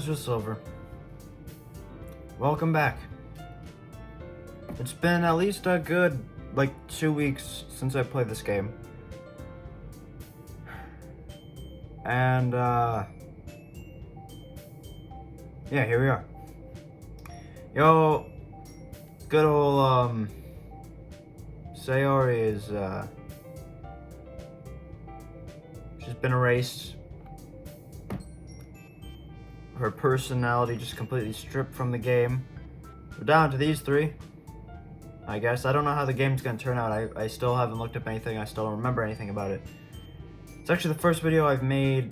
Mr. Silver. Welcome back. It's been at least a good, 2 weeks since I played this game. And, yeah, here we are. Yo, good old, Sayori is, she's been erased. Her personality just completely stripped from the game. We're down to these three, I guess. I don't know how the game's gonna turn out. I still haven't looked up anything. I still don't remember anything about it. It's actually the first video I've made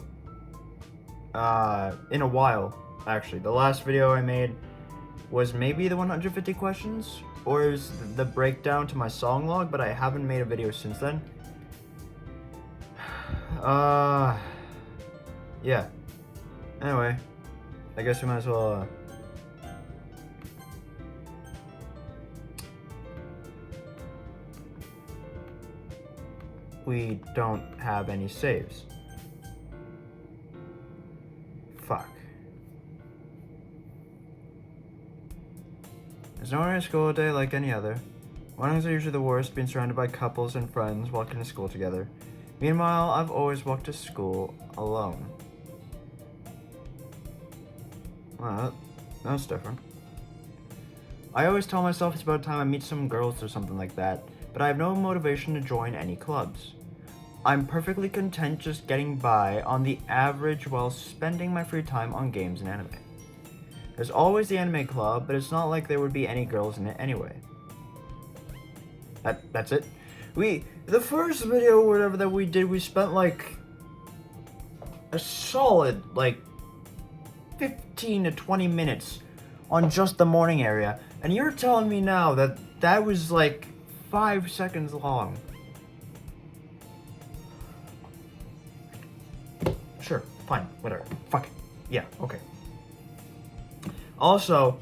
in a while, actually. The last video I made was maybe the 150 questions, or it was the breakdown to my song log, but I haven't made a video since then. Yeah. Anyway, I guess we might as well, we don't have any saves. Fuck. There's no ordinary school day like any other. Mornings are usually the worst, being surrounded by couples and friends walking to school together. Meanwhile, I've always walked to school alone. Well, that's different. I always tell myself it's about time I meet some girls or something like that, but I have no motivation to join any clubs. I'm perfectly content just getting by on the average while spending my free time on games and anime. There's always the anime club, but it's not like there would be any girls in it anyway. That's it. The first video or whatever that we did, we spent a solid 15 to 20 minutes on just the morning area, and you're telling me now that that was 5 seconds long. Sure, fine, whatever. Fuck it. Yeah, okay. Also,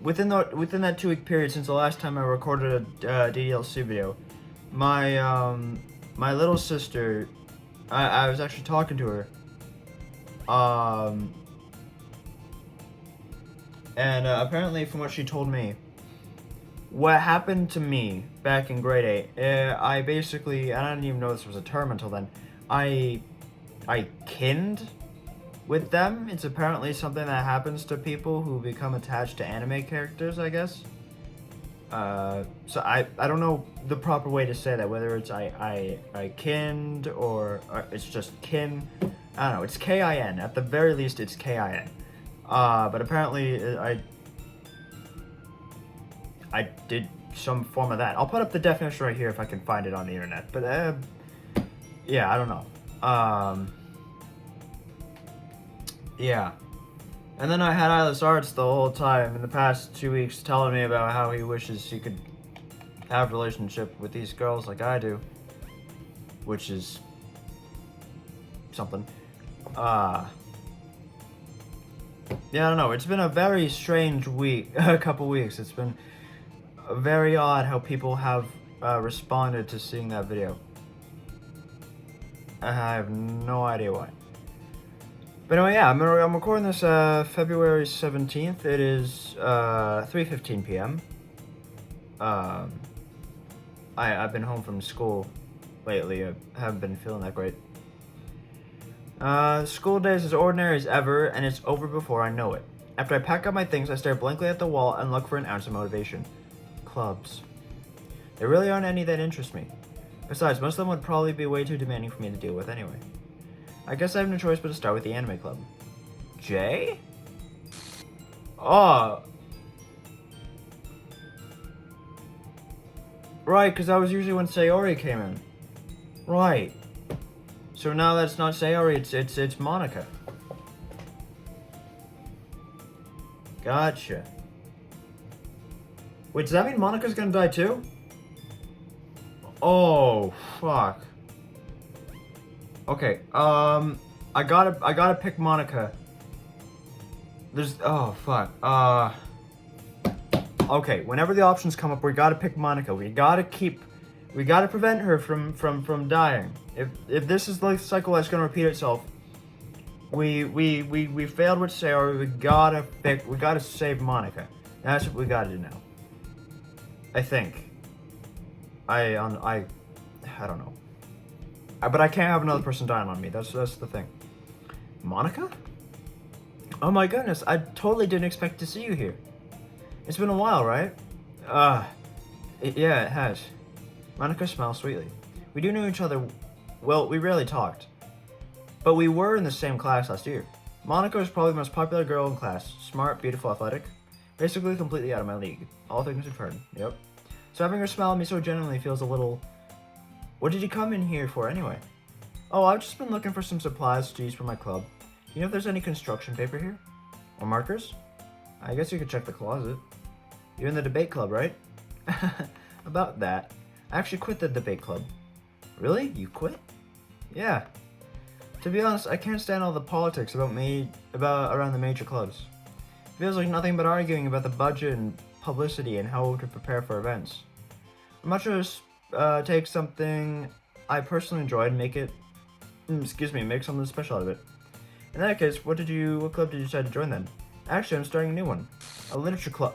within that 2-week period since the last time I recorded a DDLC video, my little sister, I was actually talking to her. And apparently, from what she told me, what happened to me back in grade 8, I basically, I didn't even know this was a term until then, I kinned with them. It's apparently something that happens to people who become attached to anime characters, I guess. So I don't know the proper way to say that, whether it's I kinned or it's just kin. I don't know, it's K-I-N. At the very least, it's K-I-N. But apparently, I did some form of that. I'll put up the definition right here if I can find it on the internet. But, yeah, I don't know. Yeah. And then I had Eyeless Arts the whole time in the past 2 weeks telling me about how he wishes he could have a relationship with these girls like I do. Which is something. Yeah, I don't know. It's been a very strange week, a couple weeks. It's been very odd how people have responded to seeing that video. I have no idea why. But anyway, yeah, I'm recording this February 17th. It is 3:15 p.m. I've been home from school lately. I haven't been feeling that great. School day is as ordinary as ever, and it's over before I know it. After I pack up my things, I stare blankly at the wall and look for an ounce of motivation. Clubs. There really aren't any that interest me. Besides, most of them would probably be way too demanding for me to deal with anyway. I guess I have no choice but to start with the anime club. Jay? Oh. Right, because that was usually when Sayori came in. Right. So now that's not Sayori, it's Monika. Gotcha. Wait, does that mean Monika's gonna die too? Oh, fuck. Okay, I gotta pick Monika. Oh, fuck. Okay, whenever the options come up, we gotta pick Monika. We gotta prevent her from dying. If this is the cycle that's gonna repeat itself, We failed with Sayori. We gotta save Monika. That's what we gotta do now. I think. I don't know. But I can't have another person dying on me. That's the thing. Monika? Oh my goodness, I totally didn't expect to see you here. It's been a while, right? Yeah, it has. Monika smiles sweetly. We do know each other. Well, we rarely talked. But we were in the same class last year. Monika was probably the most popular girl in class. Smart, beautiful, athletic. Basically completely out of my league. All things in turn. Yep. So having her smile at me so genuinely feels a little... What did you come in here for anyway? Oh, I've just been looking for some supplies to use for my club. Do you know if there's any construction paper here? Or markers? I guess you could check the closet. You're in the debate club, right? About that. I actually quit the debate club. Really? You quit? Yeah. To be honest, I can't stand all the politics around the major clubs. It feels like nothing but arguing about the budget and publicity and how to prepare for events. I'm not sure take something I personally enjoy and make something special out of it. In that case, what club did you decide to join then? Actually, I'm starting a new one. A literature club.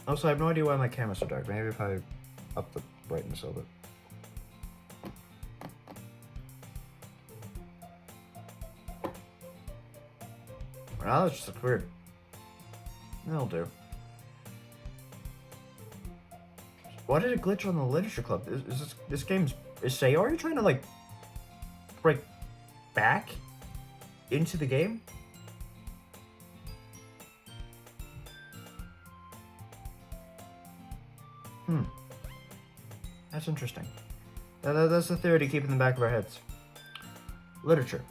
Also, I have no idea why my camera's so dark. Maybe if I up the brightness a little bit. Well, that just looks weird. That'll do. Why did it glitch on the literature club? Is Sayori trying to like break back into the game? That's interesting. That's the theory to keep in the back of our heads. Literature.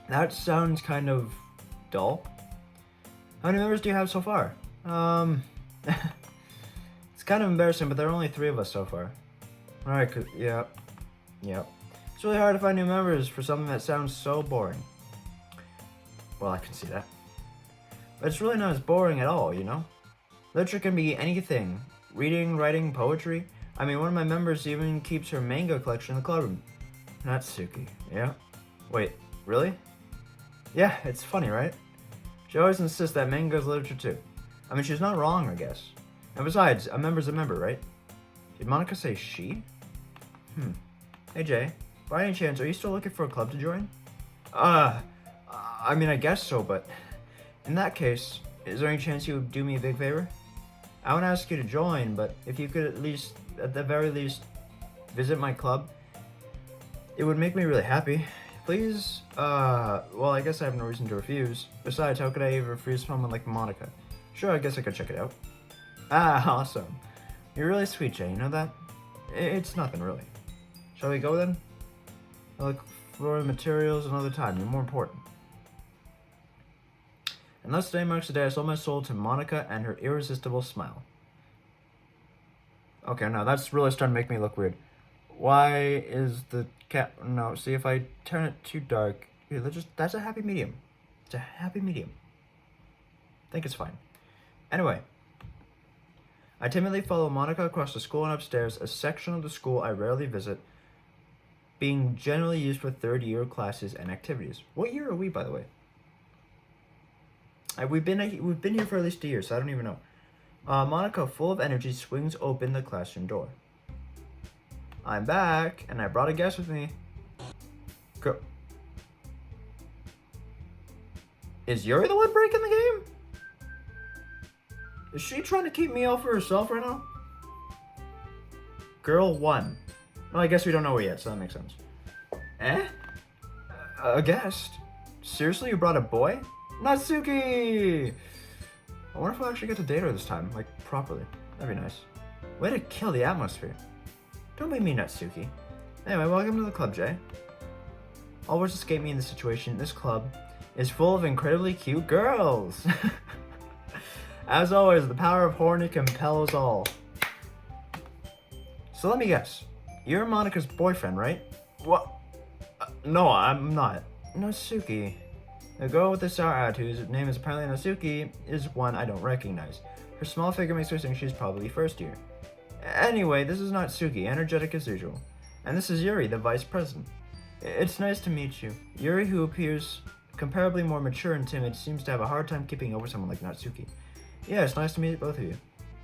That sounds kind of dull. How many members do you have so far? It's kind of embarrassing, but there are only 3 of us so far. Alright, yep. It's really hard to find new members for something that sounds so boring. Well, I can see that. But it's really not as boring at all, you know? Literature can be anything. Reading, writing, poetry. I mean, one of my members even keeps her manga collection in the club room. Natsuki, yeah? Wait, really? Yeah, it's funny, right? She always insists that manga is literature too. I mean, she's not wrong, I guess. And besides, a member's a member, right? Did Monika say she? Hey Jay, by any chance, are you still looking for a club to join? I mean, I guess so, but... In that case, is there any chance you would do me a big favor? I won't ask you to join, but if you could at the very least, visit my club, it would make me really happy. Please, well, I guess I have no reason to refuse. Besides, how could I ever refuse someone like Monika? Sure, I guess I could check it out. Ah, awesome. You're really sweet, Jay, you know that? It's nothing, really. Shall we go then? I'll look for the materials another time, you're more important. And thus today marks the day I sold my soul to Monika and her irresistible smile. Okay, now that's really starting to make me look weird. Why is the cat... No, see, if I turn it too dark... Here, that's a happy medium. It's a happy medium. I think it's fine. Anyway. I timidly follow Monika across the school and upstairs, a section of the school I rarely visit, being generally used for third-year classes and activities. What year are we, by the way? We've been here for at least a year, so I don't even know. Monika, full of energy, swings open the classroom door. I'm back, and I brought a guest with me. Go. Is Yuri the one breaking the game? Is she trying to keep me out for herself right now? Girl 1. Well, I guess we don't know her yet, so that makes sense. Eh? A guest? Seriously, you brought a boy? Natsuki! I wonder if I'll actually get to date her this time, like, properly. That'd be nice. Way to kill the atmosphere. Don't make me Natsuki. Anyway, welcome to the club, Jay. All words escape me in this situation. This club is full of incredibly cute girls. As always, the power of horny compels all. So let me guess. You're Monika's boyfriend, right? What? No, I'm not. Natsuki. The girl with the sour attitude, whose name is apparently Natsuki, is one I don't recognize. Her small figure makes her think she's probably first year. Anyway, this is Natsuki, energetic as usual. And this is Yuri, the vice president. It's nice to meet you. Yuri, who appears comparably more mature and timid, seems to have a hard time keeping over someone like Natsuki. Yeah, it's nice to meet both of you.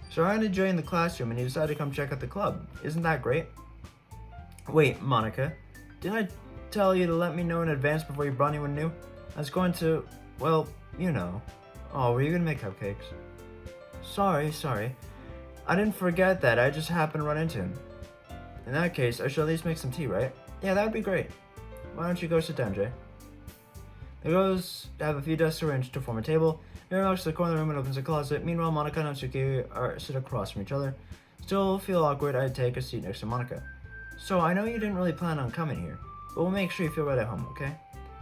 So I ended joining the classroom and you decided to come check out the club. Isn't that great? Wait, Monika, didn't I tell you to let me know in advance before you brought anyone new? I was going to, well, you know. Oh, were you gonna make cupcakes? Sorry. I didn't forget that, I just happened to run into him. In that case, I should at least make some tea, right? Yeah, that would be great. Why don't you go sit down, Jay? The girls have a few desks arranged to form a table. Yuri walks to the corner of the room and opens a closet. Meanwhile, Monika and Natsuki sit across from each other. Still feel awkward, I take a seat next to Monika. So, I know you didn't really plan on coming here, but we'll make sure you feel right at home, okay?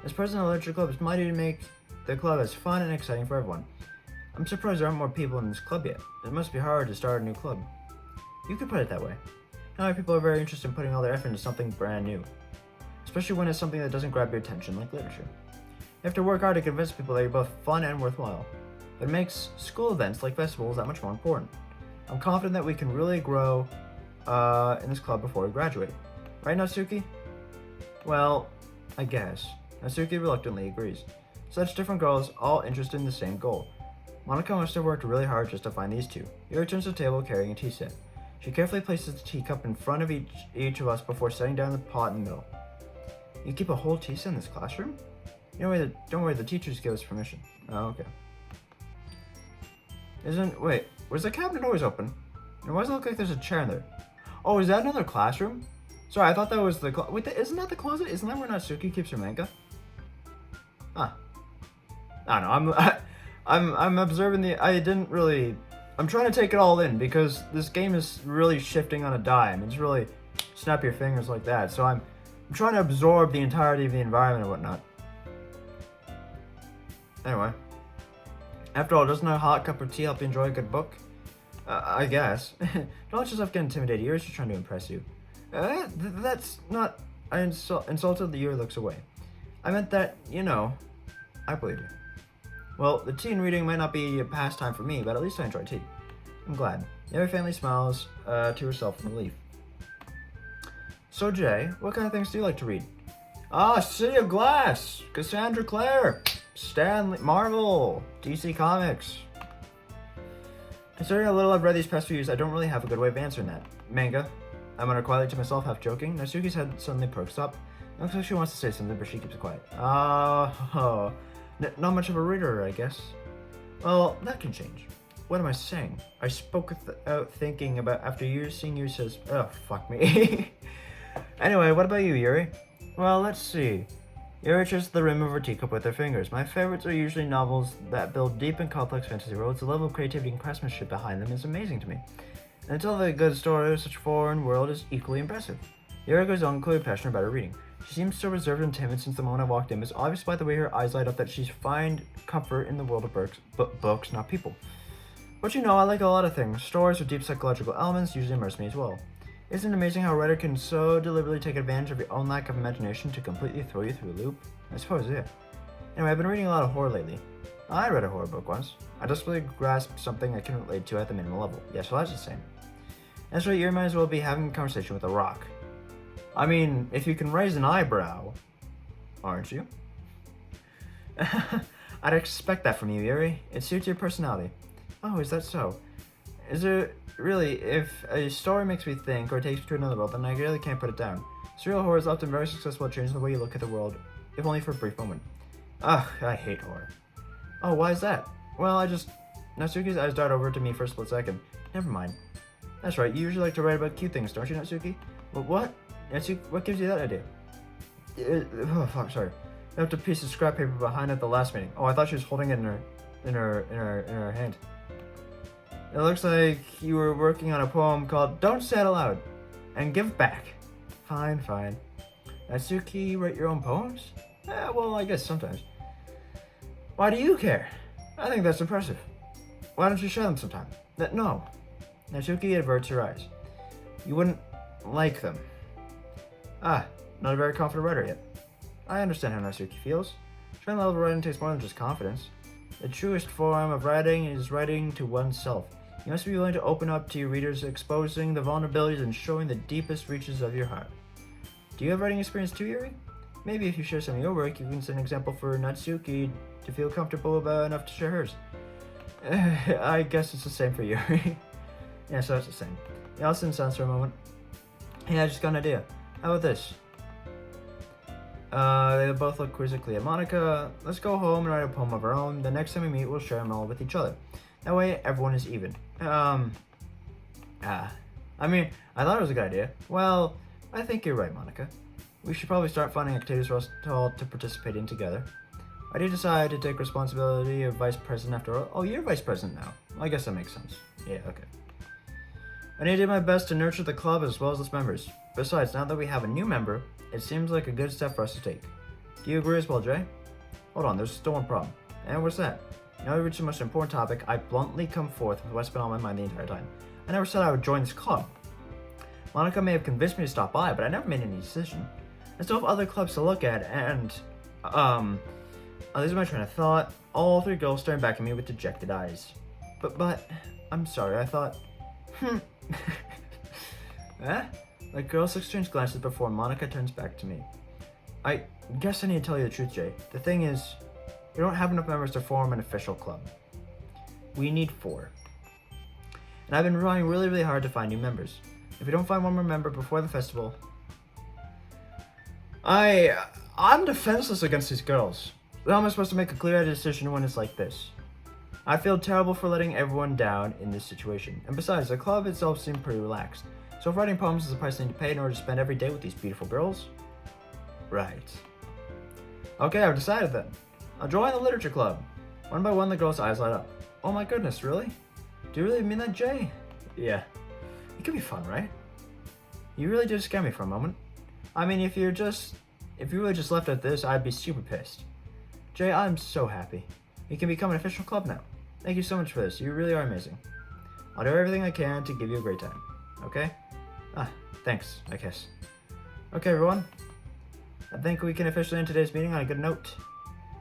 As president of the Literature Club, it's my duty to make the club as fun and exciting for everyone. I'm surprised there aren't more people in this club yet. It must be hard to start a new club. You could put it that way. Now people are very interested in putting all their effort into something brand new. Especially when it's something that doesn't grab your attention, like literature. You have to work hard to convince people that you're both fun and worthwhile. But it makes school events like festivals that much more important. I'm confident that we can really grow in this club before we graduate. Right, Natsuki? Well, I guess. Natsuki reluctantly agrees. Such different girls, all interested in the same goal. Monika must have worked really hard just to find these two. Yuri returns to the table carrying a tea set. She carefully places the teacup in front of each of us before setting down the pot in the middle. You keep a whole tea set in this classroom? Don't worry, the teachers give us permission. Oh, okay. Wait, was the cabinet always open? And why does it look like there's a chair in there? Oh, is that another classroom? Sorry, I thought that was the wait, isn't that the closet? Isn't that where Natsuki keeps her manga? Huh. I don't know, I'm observing I'm trying to take it all in because this game is really shifting on a dime. It's really snap your fingers like that. So I'm trying to absorb the entirety of the environment and whatnot. Anyway. After all, doesn't a hot cup of tea help you enjoy a good book? I guess. Don't let yourself get intimidated. Yuri's just trying to impress you. That's not... I insulted the Yuri looks away. I meant that, I believe you. Well, the tea and reading might not be a pastime for me, but at least I enjoy tea. I'm glad. Yuri faintly smiles to herself in relief. So, Jay, what kind of things do you like to read? City of Glass, Cassandra Clare, Stanley, Marvel, DC Comics. Considering how little I've read these past few years, I don't really have a good way of answering that. Manga. I mutter quietly to myself, half joking. Natsuki's head suddenly perks up. It looks like she wants to say something, but she keeps it quiet. Not much of a reader, I guess. Well, that can change. What am I saying? I spoke without thinking about after years seeing you says, oh, fuck me. Anyway, what about you, Yuri? Well, let's see. Yuri reaches the rim of her teacup with her fingers. My favorites are usually novels that build deep and complex fantasy worlds. The level of creativity and craftsmanship behind them is amazing to me. And to tell a good story of such a foreign world is equally impressive. Yuri goes on, clearly passionate about her reading. She seems so reserved and timid since the moment I walked in. It's obvious by the way her eyes light up that she's find comfort in the world of books, not people. But I like a lot of things. Stories with deep psychological elements usually immerse me as well. Isn't it amazing how a writer can so deliberately take advantage of your own lack of imagination to completely throw you through a loop? I suppose, yeah. Anyway, I've been reading a lot of horror lately. I read a horror book once. I desperately grasped something I can relate to at the minimal level. Yeah, so that's the same. That's right, you might as well be having a conversation with a rock. I mean, if you can raise an eyebrow, aren't you? I'd expect that from you, Yuri. It suits your personality. Oh, is that so? Is it really, if a story makes me think or takes me to another world, then I really can't put it down. Surreal horror is often very successful at changing the way you look at the world, if only for a brief moment. Ugh, I hate horror. Oh, why is that? Well, Natsuki's eyes dart over to me for a split second. Never mind. That's right, you usually like to write about cute things, don't you, Natsuki? Well, what? Natsuki, what gives you that idea? Oh, fuck, sorry. I left a piece of scrap paper behind at the last meeting. Oh, I thought she was holding it in her hand. It looks like you were working on a poem called Don't Say It Aloud and Give Back. Fine. Natsuki, you write your own poems? Well, I guess sometimes. Why do you care? I think that's impressive. Why don't you share them sometime? No. Natsuki averts her eyes. You wouldn't like them. Not a very confident writer yet. I understand how Natsuki feels. Certain level of writing takes more than just confidence. The truest form of writing is writing to oneself. You must be willing to open up to your readers, exposing the vulnerabilities and showing the deepest reaches of your heart. Do you have writing experience too, Yuri? Maybe if you share some of your work, you can set an example for Natsuki to feel comfortable enough to share hers. I guess it's the same for Yuri. Yeah, so it's the same. Yeah, I'll sit in silence for a moment. Hey, I just got an idea. How about this? They both look quizzically at Monika. Let's go home and write a poem of our own. The next time we meet, we'll share them all with each other. That way, everyone is even. I mean, I thought it was a good idea. Well, I think you're right, Monika. We should probably start finding activities for us all to participate in together. I did decide to take responsibility of vice president after all. Oh, you're vice president now. Well, I guess that makes sense. Yeah, okay. I need to do my best to nurture the club as well as its members. Besides, now that we have a new member, it seems like a good step for us to take. Do you agree as well, Jay? Hold on, there's still one problem. And what's that? Now we reached the most important topic. I bluntly come forth with what's been on my mind the entire time. I never said I would join this club. Monika may have convinced me to stop by, but I never made any decision. I still have other clubs to look at, and, these are my train of thought. All three girls staring back at me with dejected eyes. But, I'm sorry, I thought, Eh? The girls exchange glances before Monika turns back to me. I guess I need to tell you the truth, Jay. The thing is, we don't have enough members to form an official club. We need 4. And I've been trying really, really hard to find new members. If we don't find one more member before the festival, I'm defenseless against these girls. How am I supposed to make a clear decision when it's like this? I feel terrible for letting everyone down in this situation. And besides, the club itself seemed pretty relaxed. So if writing poems is the price I need to pay in order to spend every day with these beautiful girls? Right. Okay, I've decided then. I'll join the literature club. One by one, the girl's eyes light up. Oh my goodness, really? Do you really mean that, Jay? Yeah. It could be fun, right? You really did scare me for a moment. I mean, if you really just left at this, I'd be super pissed. Jay, I'm so happy. We can become an official club now. Thank you so much for this. You really are amazing. I'll do everything I can to give you a great time. Okay? Thanks, I guess. Okay, everyone. I think we can officially end today's meeting on a good note.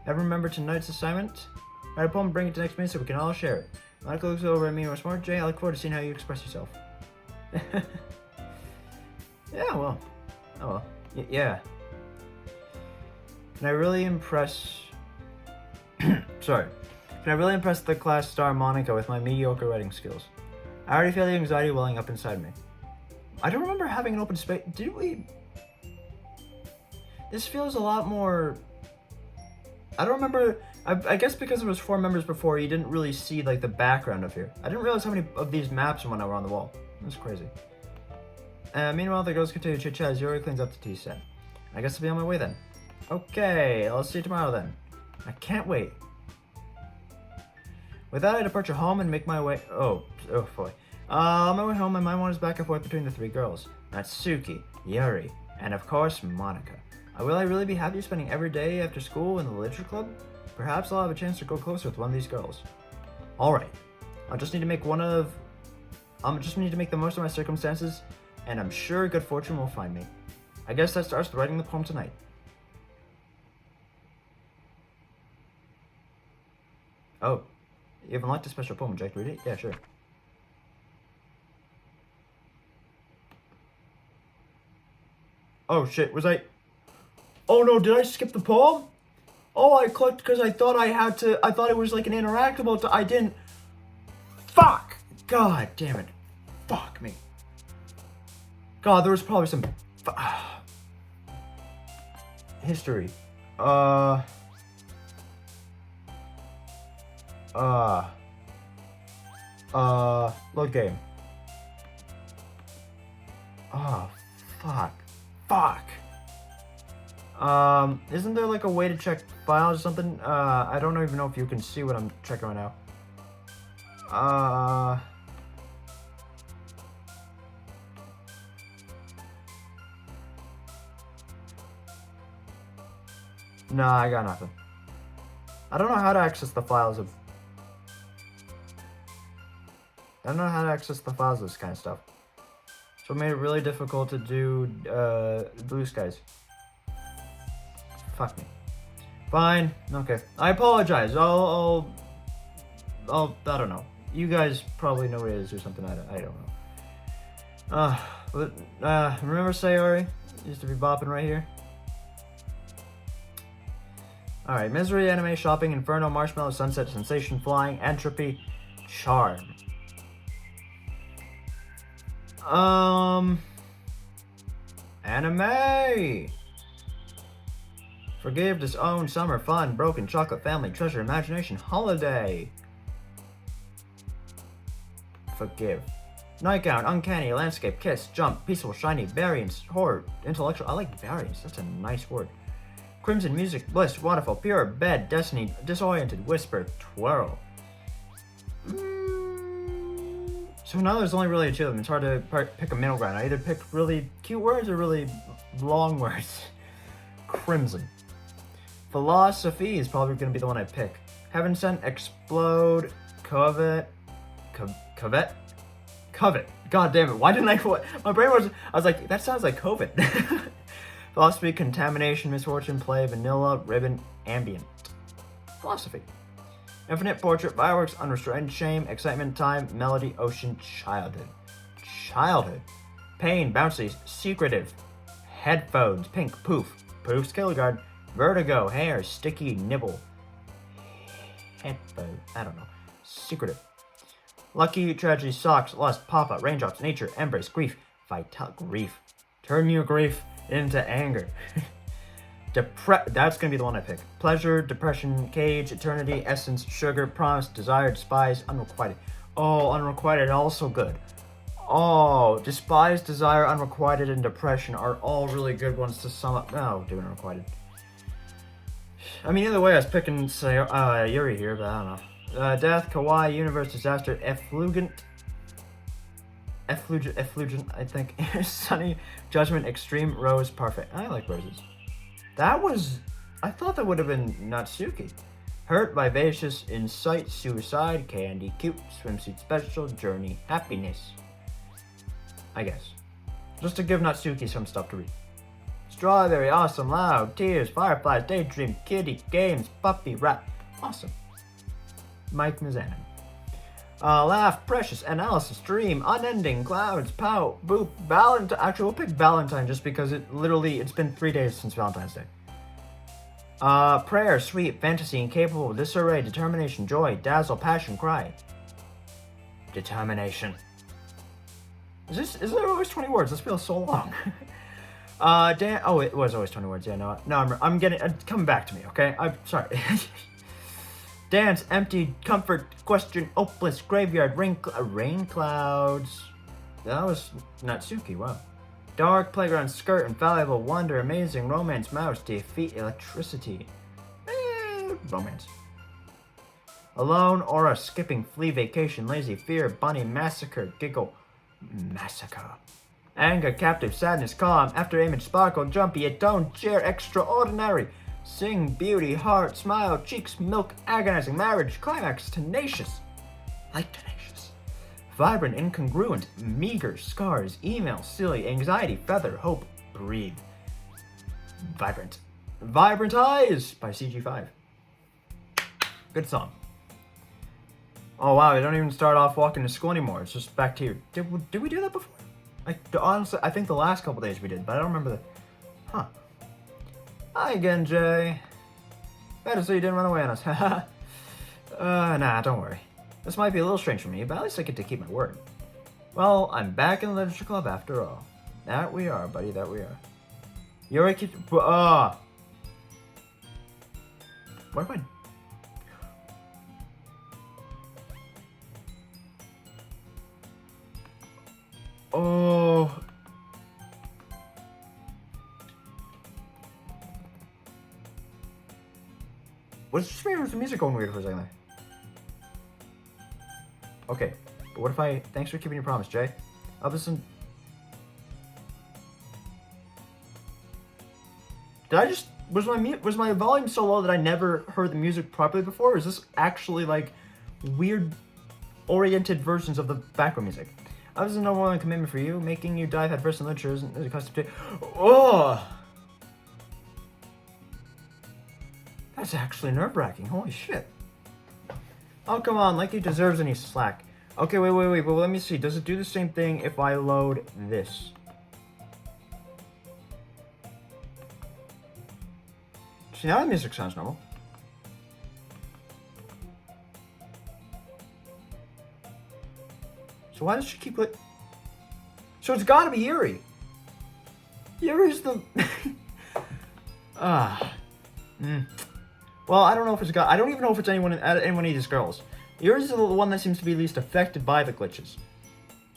Ever remember tonight's assignment? Write a poem and bring it to next meeting so we can all share it. Monika looks over at me once more. Jay, I look forward to seeing how you express yourself. Yeah, well. Oh well. Yeah. Can I really impress... Sorry. Can I really impress the class star Monika with my mediocre writing skills? I already feel the anxiety welling up inside me. I don't remember having an open space. Did we? This feels a lot more... I don't remember... I guess because there was 4 members before, you didn't really see like the background of here. I didn't realize how many of these maps and whatnot were on the wall. That's crazy. Meanwhile, the girls continue to chit-chat as Yuri cleans up the tea set. I guess I'll be on my way then. Okay, I'll see you tomorrow then. I can't wait. With that, I depart home and make my way... Oh boy. On my way home, my mind wanders back and forth between the 3 girls. Natsuki, Yuri, and of course, Monika. Will I really be happy spending every day after school in the literature club? Perhaps I'll have a chance to go closer with one of these girls. Alright. I'll just need to make the most of my circumstances, and I'm sure good fortune will find me. I guess that starts with writing the poem tonight. Oh. You haven't liked a special poem, would you like to read it? Yeah, sure. Oh shit, was I... Oh no, did I skip the poem? Oh, I clicked because I thought I thought it was like an interactable, I didn't... Fuck! God damn it. Fuck me. God, there was probably some... History. Load game. Oh, fuck. Isn't there like a way to check files or something? I don't even know if you can see what I'm checking right now. Nah, I got nothing. I don't know how to access the files of... I don't know how to access the files of this kind of stuff. So it made it really difficult to do, Blue Skies. Fuck me. Fine. Okay. I apologize. I'll I don't know. you guys probably know what it is or something. I don't know. Remember Sayori? Used to be bopping right here. Alright, Misery, Anime, Shopping, Inferno, Marshmallow, Sunset, Sensation, Flying, Entropy, Charm. Anime! Forgive, Disown, Summer, Fun, Broken, Chocolate, Family, Treasure, Imagination, Holiday. Forgive. Nightgown, Uncanny, Landscape, Kiss, Jump, Peaceful, Shiny, Variance, Horror, Intellectual. I like Variance, that's a nice word. Crimson, Music, Bliss, Waterfall, Pure, Bed, Destiny, Disoriented, Whisper, Twirl. So now there's only really two of them. It's hard to pick a middle ground. I either pick really cute words or really long words. Crimson. Philosophy is probably going to be the one I pick. Heaven Sent, Explode, Covet. God damn it, why didn't I... My brain was... I was like, that sounds like COVID. Philosophy, Contamination, Misfortune, Play, Vanilla, Ribbon, Ambient. Philosophy. Infinite, Portrait, Fireworks, Unrestrained, Shame, Excitement, Time, Melody, Ocean, Childhood. Childhood. Pain, Bouncy, Secretive. Headphones, Pink, Poof. Poof's Killer Guard. Vertigo, Hair, Sticky, Nibble. Headphones, I don't know. Secretive. Lucky, Tragedy, Socks, Lust, Papa, Raindrops, Nature, Embrace, Grief, Vital, Grief. Turn your grief into anger. That's gonna be the one I pick. Pleasure, Depression, Cage, Eternity, Essence, Sugar, Promise, Desire, Despise, Unrequited. Oh, Unrequited, also good. Oh, Despise, Desire, Unrequited, and Depression are all really good ones to sum up. Oh, do Unrequited. I mean, either way, I was picking, say, Yuri here, but I don't know. Death, Kawaii, Universe, Disaster, Effulgent, I think. Sunny, Judgment, Extreme, Rose, Parfait. I like roses. That was... I thought that would have been Natsuki. Hurt, Vivacious, Insight, Suicide, Candy, Cute, Swimsuit Special, Journey, Happiness. I guess. Just to give Natsuki some stuff to read. Strawberry, Awesome, Loud, Tears, Fireflies, Daydream, Kitty, Games, Puppy, Rap. Awesome. Mike Mizanin. Laugh, Precious, Analysis, Dream, Unending, Clouds, Pout, Boop, Valentine. Actually, we'll pick Valentine just because it's been 3 days since Valentine's Day. Prayer, Sweet, Fantasy, Incapable, Disarray, Determination, Joy, Dazzle, Passion, Cry. Determination. Is there always 20 words? This feels so long. Oh, it was always 20 words. Yeah, no, I'm getting, coming back to me, okay? I'm sorry. Dance, Empty, Comfort, Question, Hopeless, Graveyard, Rain Clouds. That was Natsuki, wow. Dark, Playground, Skirt, Infallible, Wonder, Amazing, Romance, Mouse, Defeat, Electricity. Romance. Alone, Aura, Skipping, Flee, Vacation, Lazy, Fear, Bunny, Massacre, Giggle, Massacre. Anger, Captive, Sadness, Calm, After Image, Sparkle, Jumpy, Atone, Cheer, Extraordinary. Sing, Beauty, Heart, Smile, Cheeks, Milk, Agonizing, Marriage, Climax, Tenacious. Like Tenacious. Vibrant, Incongruent, Meager, Scars, Email, Silly, Anxiety, Feather, Hope, Breathe. Vibrant. Vibrant Eyes by CG5. Good song. Oh wow, they don't even start off walking to school anymore. It's just back to here. Did we do that before? Honestly, I think the last couple days we did, but I don't remember the... Huh. Hi again, Jay. Better so you didn't run away on us. Nah, don't worry. This might be a little strange for me, but at least I get to keep my word. Well, I'm back in the Literature Club after all. That we are, buddy, that we are. Yuri keeps... What if I... Oh... What's your favorite music going weird for a second there? Okay, but what if I... Thanks for keeping your promise, Jay. I'll listen... Did I just... Was my volume so low that I never heard the music properly before? Or is this actually, like, weird oriented versions of the background music? I was no more than commitment for you. Making you dive headfirst in literature isn't a custom to... Oh! That's actually nerve-wracking. Holy shit. Oh, come on. Like he deserves any slack. Okay, wait, but let me see. Does it do the same thing if I load this? See, now the music sounds normal. So why does she keep it? So it's gotta be Yuri. Yuri's the... Well, I don't know if it's I don't even know if it's any one of these girls. Yuri's the one that seems to be least affected by the glitches.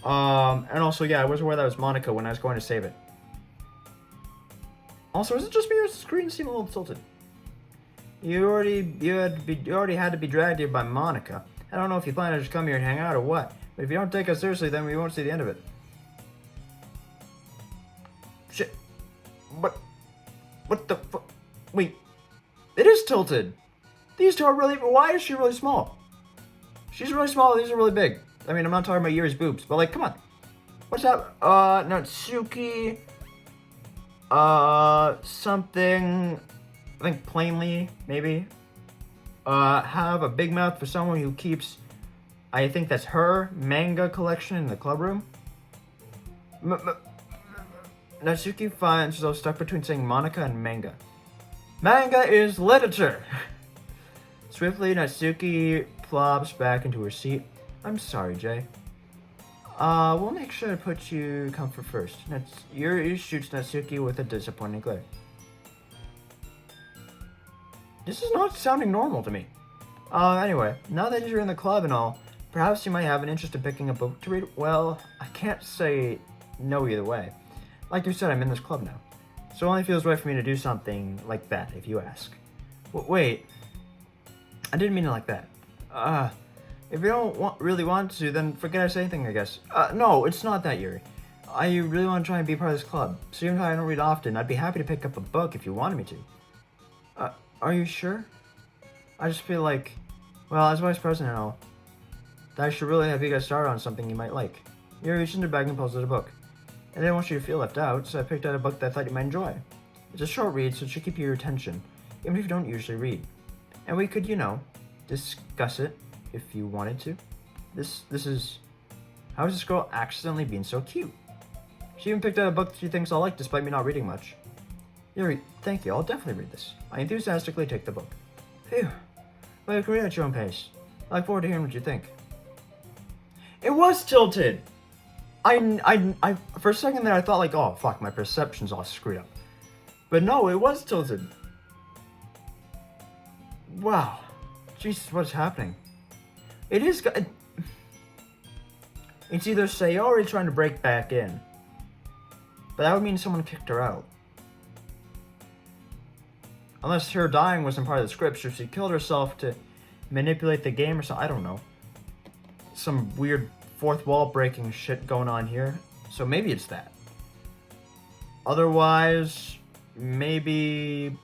And also, yeah, I was aware that was Monika when I was going to save it. Also, is it just me or does the screen seem a little tilted? You already had to be dragged here by Monika. I don't know if you plan to just come here and hang out or what, but if you don't take us seriously, then we won't see the end of it. Shit. What the fu- Wait. It is tilted. These two are really... Why is she really small? She's really small, these are really big. I mean, I'm not talking about Yuri's boobs, but like, come on. What's that? Natsuki... something... I think plainly, maybe. Have a big mouth for someone who keeps... I think that's her manga collection in the club room. Natsuki finds herself stuck between saying Monika and manga. Manga is literature! Swiftly, Natsuki plops back into her seat. I'm sorry, Jay. We'll make sure to put you comfort first. Yuri shoots Natsuki with a disappointing glare. This is not sounding normal to me. Anyway, now that you're in the club and all, perhaps you might have an interest in picking a book to read. Well, I can't say no either way. Like you said, I'm in this club now. So it only feels right for me to do something like that, if you ask. Wait. I didn't mean it like that. If you don't really want to, then forget I say anything, I guess. No, it's not that, Yuri. I really want to try and be part of this club. So even though I don't read often, I'd be happy to pick up a book if you wanted me to. Are you sure? I just feel like, well, as vice president and all, that I should really have you guys start on something you might like. Yuri reached into her bag and pulls out a book. I didn't want you to feel left out, so I picked out a book that I thought you might enjoy. It's a short read, so it should keep your attention, even if you don't usually read. And we could, discuss it if you wanted to. This is... How is this girl accidentally being so cute? She even picked out a book that she thinks I'll like despite me not reading much. Yuri, thank you, I'll definitely read this. I enthusiastically take the book. Phew. Well, you can read at your own pace. I look forward to hearing what you think. It was tilted! I for a second there I thought like, oh fuck, my perception's all screwed up. But no, it was tilted. Wow. Jesus, what's happening? It is... It's either Sayori trying to break back in, but that would mean someone kicked her out. Unless her dying wasn't part of the script, so she killed herself to manipulate the game or something. I don't know. Some weird fourth wall breaking shit going on here. So maybe it's that. Otherwise, maybe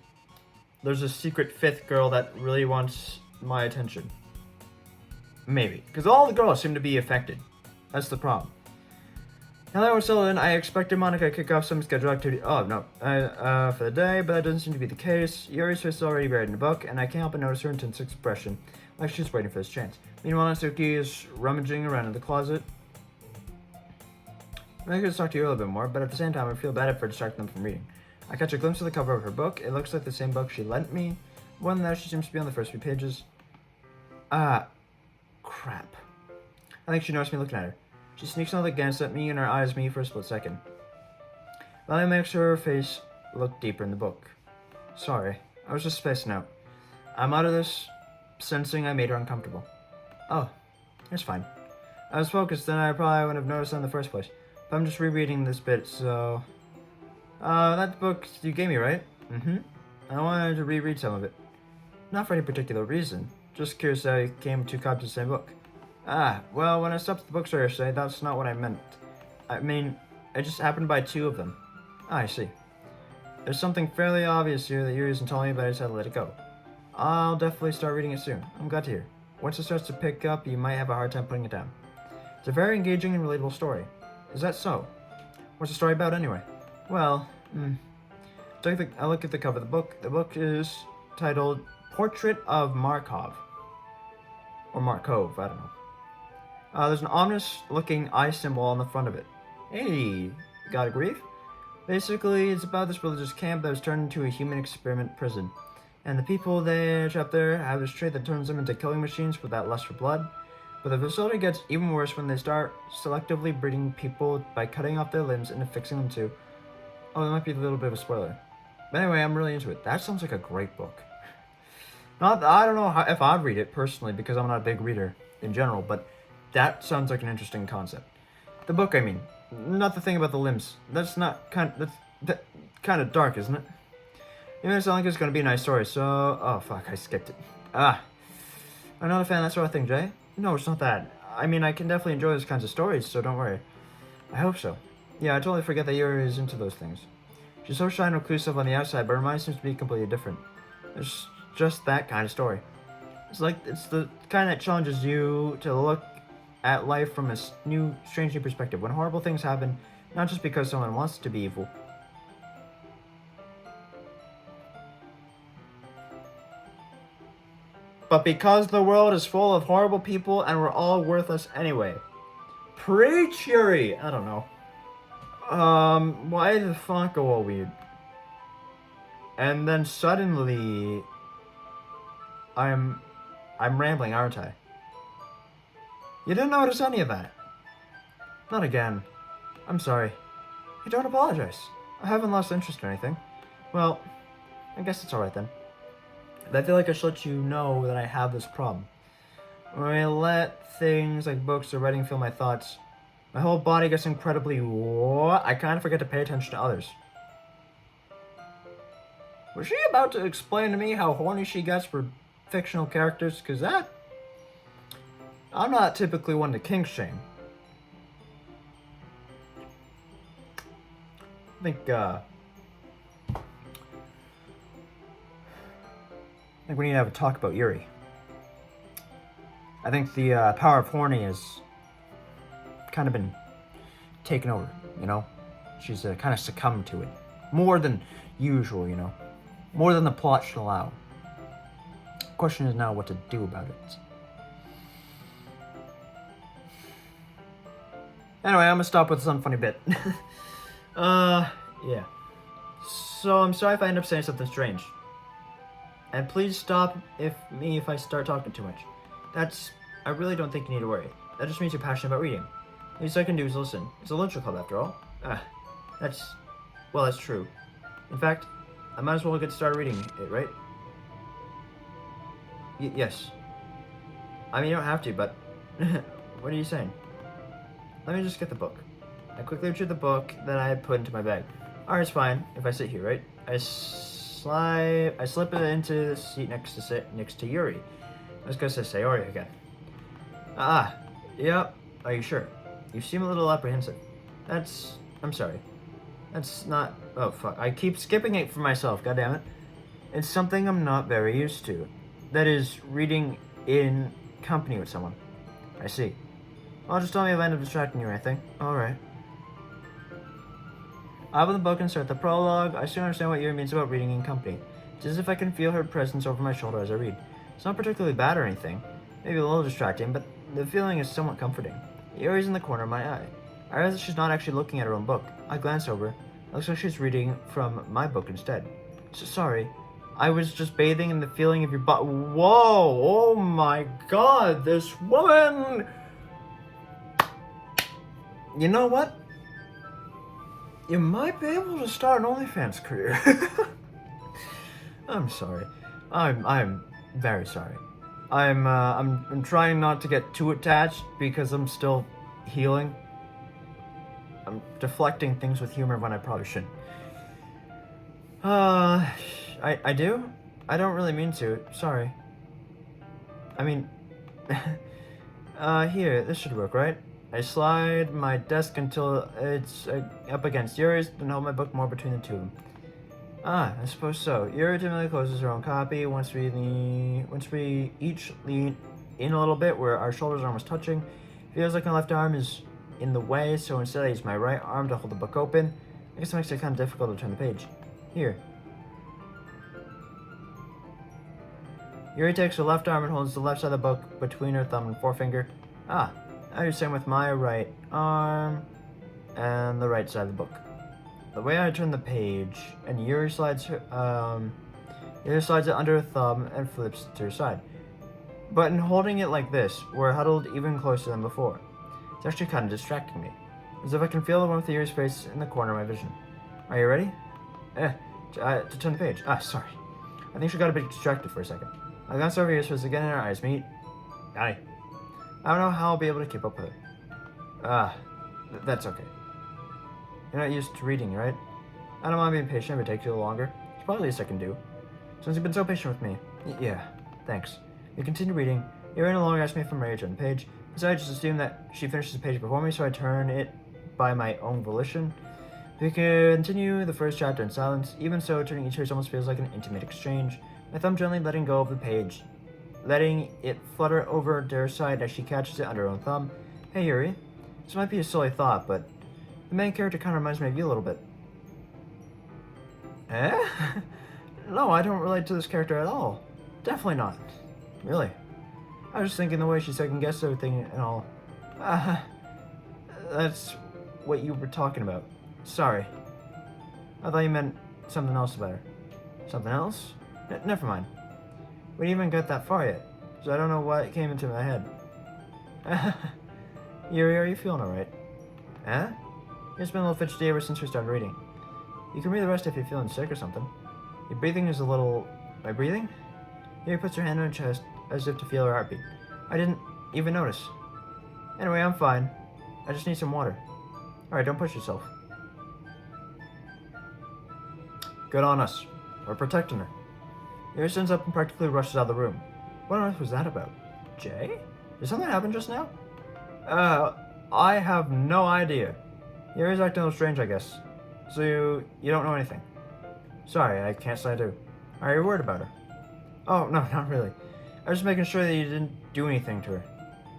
there's a secret fifth girl that really wants my attention. Maybe. Because all the girls seem to be affected. That's the problem. Now that we're settled in, I expected Monika to kick off some scheduled activity. Oh, no. For the day, but that doesn't seem to be the case. Yuri's face is already buried in the book, and I can't help but notice her intense expression, like she's waiting for this chance. Meanwhile, Natsuki is rummaging around in the closet. I could talk to you a little bit more, but at the same time, I feel bad for distracting them from reading. I catch a glimpse of the cover of her book. It looks like the same book she lent me. More than that, she seems to be on the first few pages. Crap. I think she noticed me looking at her. She sneaks another glance at me and her eyes me for a split second. That makes her face look deeper in the book. Sorry, I was just spacing out. I'm out of this, sensing I made her uncomfortable. Oh, it's fine. I was focused, then I probably wouldn't have noticed it in the first place. But I'm just rereading this bit, so... that book you gave me, right? Mm-hmm. I wanted to reread some of it. Not for any particular reason. Just curious how I came to copy the same book. Well, when I stopped at the bookstore yesterday, that's not what I meant. I mean, I just happened to buy 2 of them. I see. There's something fairly obvious here that Yuri isn't telling me, but I just had to let it go. I'll definitely start reading it soon. I'm glad to hear. Once it starts to pick up, you might have a hard time putting it down. It's a very engaging and relatable story. Is that so? What's the story about anyway? Well, I look at the cover of the book. The book is titled Portrait of Markov. Or Markov, I don't know. There's an ominous-looking eye symbol on the front of it. Hey, got a grief? Basically, it's about this religious camp that was turned into a human experiment prison. And the people they trapped there have this trait that turns them into killing machines with that lust for blood. But the facility gets even worse when they start selectively breeding people by cutting off their limbs and affixing them to... Oh, that might be a little bit of a spoiler. But anyway, I'm really into it. That sounds like a great book. I don't know if I'd read it personally because I'm not a big reader in general, but that sounds like an interesting concept. The book, I mean, not the thing about the limbs. That's kind of dark, isn't it? It may sound like it's going to be a nice story, so... Oh, fuck, I skipped it. I'm not a fan of that sort of thing, Jay. No, it's not that. I mean, I can definitely enjoy those kinds of stories, so don't worry. I hope so. Yeah, I totally forget that Yuri is into those things. She's so shy and reclusive on the outside, but her mind seems to be completely different. It's just that kind of story. It's the kind that challenges you to look at life from a strange new perspective. When horrible things happen, not just because someone wants to be evil. But because the world is full of horrible people and we're all worthless anyway. Preach, Yuri! I don't know. Why did the font go all weird? And then suddenly... I'm rambling, aren't I? You didn't notice any of that? Not again. I'm sorry. Hey, don't apologize. I haven't lost interest or anything. Well, I guess it's alright then. But I feel like I should let you know that I have this problem. When I let things like books or writing fill my thoughts, my whole body gets incredibly I kind of forget to pay attention to others. Was she about to explain to me how horny she gets for fictional characters? Because I'm not typically one to kink shame. I think we need to have a talk about Yuri. I think the power of horny has kind of been taken over, you know? She's kind of succumbed to it. More than usual, you know? More than the plot should allow. The question is now what to do about it. Anyway, I'm gonna stop with this unfunny bit. Yeah. So I'm sorry if I end up saying something strange. And please stop if I start talking too much. I really don't think you need to worry. That just means you're passionate about reading. The least I can do is listen. It's a literature club after all. That's true. In fact, I might as well get started reading it, right? Yes. I mean, you don't have to, but... What are you saying? Let me just get the book. I quickly retrieved the book that I had put into my bag. Alright, it's fine if I sit here, right? I slip it into the seat next to Yuri. I was gonna say Sayori again. Yep. Are you sure? You seem a little apprehensive. I'm sorry. That's not... Oh, fuck. I keep skipping it for myself, goddammit. It's something I'm not very used to. That is, reading in company with someone. I see. Well, just tell me if I end up distracting you or anything. Alright. I open the book and start the prologue. I soon understand what Yuri means about reading in company. It's as if I can feel her presence over my shoulder as I read. It's not particularly bad or anything. Maybe a little distracting, but the feeling is somewhat comforting. Yuri's in the corner of my eye. I realize that she's not actually looking at her own book. I glance over. It looks like she's reading from my book instead. Sorry. I was just bathing in the feeling of your butt. Whoa! Oh my god, this woman! You know what? You might be able to start an OnlyFans career. I'm sorry. I'm very sorry. I'm trying not to get too attached because I'm still healing. I'm deflecting things with humor when I probably shouldn't. I do? I don't really mean to. Sorry. I mean... here, this should work, right? I slide my desk until it's up against Yuri's, then hold my book more between the two of them. I suppose so. Yuri timidly closes her own copy. Once we each lean in a little bit where our shoulders are almost touching, it feels like my left arm is in the way, so instead I use my right arm to hold the book open. I guess it makes it kind of difficult to turn the page. Here. Yuri takes her left arm and holds the left side of the book between her thumb and forefinger. I do the same with my right arm and the right side of the book. The way I turn the page, and Yuri slides it under her thumb and flips to her side. But in holding it like this, we're huddled even closer than before. It's actually kind of distracting me, as if I can feel the warmth of Yuri's face in the corner of my vision. Are you ready? To turn the page. Sorry. I think she got a bit distracted for a second. I glance over Yuri's face again and our eyes meet. Aye. I don't know how I'll be able to keep up with her. That's okay. You're not used to reading, right? I don't mind being patient if it takes you a little longer. It's probably the least I can do. Since you've been so patient with me. Yeah, thanks. You continue reading. Yuri no longer asks me if I'm ready to turn the page, so I just assume that she finishes the page before me, so I turn it by my own volition. We continue the first chapter in silence. Even so, turning each page almost feels like an intimate exchange. My thumb gently letting go of the page, letting it flutter over to her side as she catches it under her own thumb. Hey Yuri, this might be a silly thought, but the main character kind of reminds me of you a little bit. No, I don't relate to this character at all. Definitely not. Really? I was just thinking the way she second-guessed everything and all. That's what you were talking about. Sorry. I thought you meant something else about her. Something else? Never mind. We didn't even get that far yet, so I don't know what came into my head. Yuri, are you feeling alright? It's been a little fidgety ever since we started reading. You can read the rest if you're feeling sick or something. Your breathing is a little... My breathing? Yuri puts her hand on her chest as if to feel her heartbeat. I didn't even notice. Anyway, I'm fine. I just need some water. Alright, don't push yourself. Good on us. We're protecting her. Yuri stands up and practically rushes out of the room. What on earth was that about? Jay? Did something happen just now? I have no idea. Yuri's acting a little strange, I guess. So you don't know anything? Sorry, I can't say I do. Are you worried about her? Oh, no, not really. I was just making sure that you didn't do anything to her.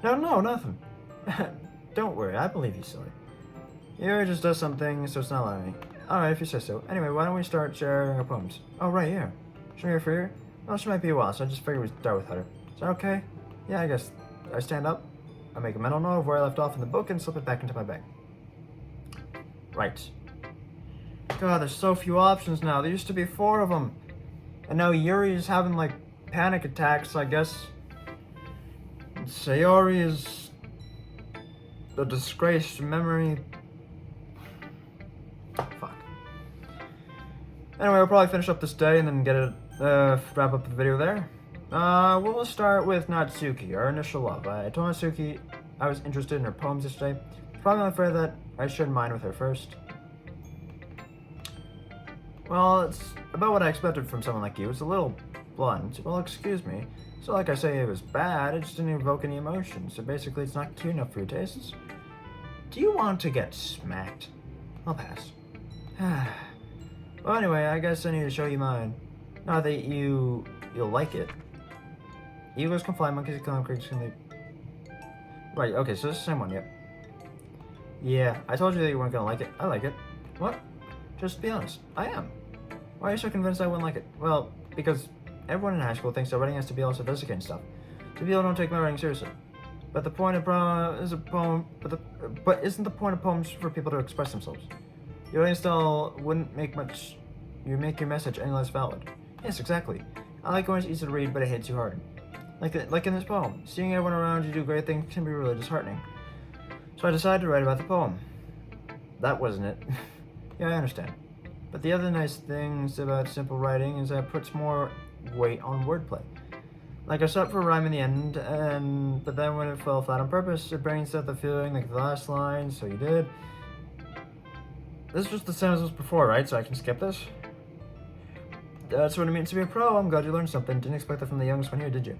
No, nothing. Don't worry, I believe you, silly. Yuri just does something, so it's not lying. Alright, if you say so. Anyway, why don't we start sharing our poems? Oh, right, yeah. Should we go for her? Well, she might be a while, so I just figured we'd start with her. Is that okay? Yeah, I guess. I stand up, I make a mental note of where I left off in the book, and slip it back into my bag. Right. God, there's so few options now. There used to be 4 of them. And now Yuri's having, like, panic attacks, I guess. And Sayori is a disgraced memory. Fuck. Anyway, we'll probably finish up this day and then get it, wrap up the video there. We'll start with Natsuki, our initial love. I told Natsuki I was interested in her poems yesterday. Probably afraid that I shared mine with her first. Well, it's about what I expected from someone like you. It's a little blunt. Well, excuse me. So like I say, it was bad. It just didn't evoke any emotion. So basically, it's not cute enough for your tastes. Do you want to get smacked? I'll pass. Well, anyway, I guess I need to show you mine. Not that you'll like it. Eagles can fly, monkeys can climb, creeks can leap. Right, okay, so it's the same one, yep. Yeah, I told you that you weren't gonna like it. I like it. What? Just be honest. I am. Why are you so convinced I wouldn't like it? Well, because everyone in high school thinks that writing has to be all sophisticated and stuff. So people don't take my writing seriously. But the point of is a poem. But isn't the point of poems for people to express themselves? Your writing style wouldn't make much. You make your message any less valid. Yes, exactly. I like when it's easy to read, but it hits you hard. Like in this poem, seeing everyone around you do great things can be really disheartening. So I decided to write about the poem. That wasn't it. Yeah, I understand. But the other nice things about simple writing is that it puts more weight on wordplay. Like I set for a rhyme in the end, but then when it fell flat on purpose, it brings out the feeling like the last line, so you did. This is just the same as was before, right? So I can skip this? That's what it means to be a pro. I'm glad you learned something. Didn't expect that from the youngest one here, did you?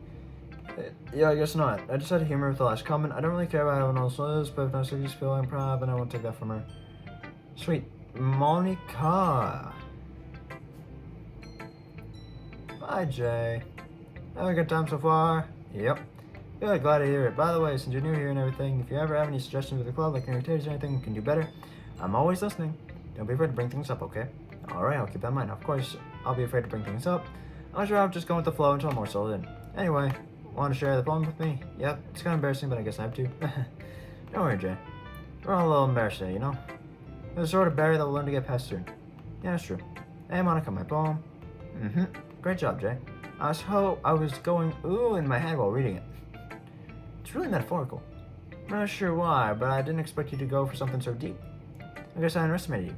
Yeah, I guess not. I just had humor with the last comment. I don't really care about how anyone else is, but if Natsuki's feeling proud, then I won't take that from her. Sweet. Monika. Bye, Jay. Having a good time so far? Yep. Really glad to hear it. By the way, since you're new here and everything, if you ever have any suggestions for the club, like irritations or anything you can do better, I'm always listening. Don't be afraid to bring things up, okay? Alright, I'll keep that in mind. Of course, I'll be afraid to bring things up. I'm sure I'm just going with the flow until I'm more sold in. Anyway, want to share the poem with me? Yep, it's kind of embarrassing, but I guess I have to. Don't worry, Jay. We're all a little embarrassed today, you know? There's a sort of barrier that we'll learn to get past soon. Yeah, that's true. Hey, Monika, my poem. Great job, Jay. I was going ooh in my head while reading it. It's really metaphorical. I'm not sure why, but I didn't expect you to go for something so deep. I guess I underestimated you.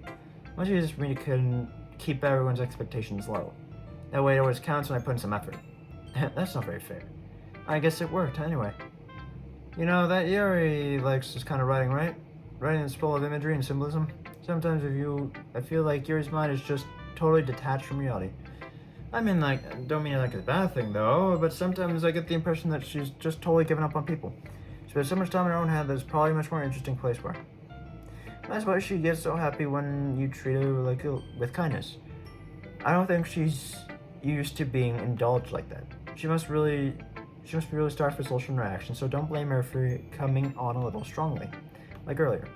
Much easier for me to keep everyone's expectations low. That way it always counts when I put in some effort. That's not very fair. I guess it worked anyway. You know, that Yuri likes this kind of writing, right? Writing that's full of imagery and symbolism. Sometimes I feel like Yuri's mind is just totally detached from reality. I mean, like, don't mean it like it's a bad thing, though, but sometimes I get the impression that she's just totally given up on people. She spends so much time in her own head that there's probably a much more interesting place for her. That's why she gets so happy when you treat her with kindness. I don't think she's used to being indulged like that. She must be really starved for social interaction, so don't blame her for coming on a little strongly, like earlier.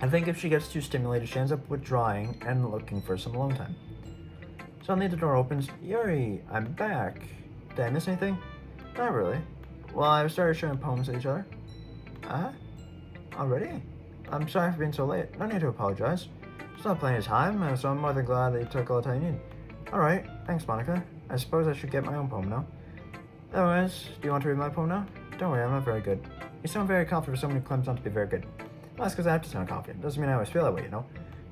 I think if she gets too stimulated, she ends up withdrawing and looking for some alone time. Suddenly the door opens. Yuri, I'm back. Did I miss anything? Not really. Well, I've started sharing poems with each other. Already? I'm sorry for being so late. No need to apologize. It's not plenty of time, so I'm more than glad that you took all the time you need. Alright, thanks, Monika. I suppose I should get my own poem now. Otherwise, do you want to read my poem now? Don't worry, I'm not very good. You sound very confident for someone who claims not to be very good. Well, that's because I have to sound confident. Doesn't mean I always feel that way, you know?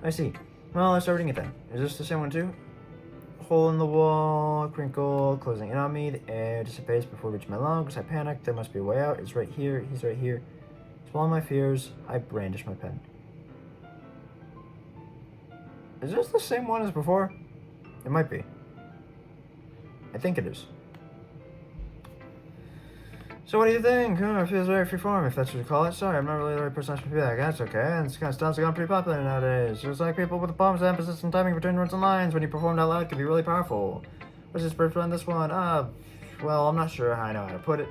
I see. Well, let's start reading it then. Is this the same one too? Hole in the wall, crinkle, closing in on me. The air dissipates before reaching my lungs. I panic. There must be a way out. It's right here. He's right here. Swallow my fears. I brandish my pen. Is this the same one as before? It might be. I think it is. So what do you think? It feels very freeform, if that's what you call it. Sorry, I'm not really the right person to be like, that's okay. And this kind of stuff's gotten pretty popular nowadays. It's like people with the poems, emphasis and timing between words and lines when you perform out loud can be really powerful. What's this spiritual on this one? Well, I'm not sure how I know how to put it.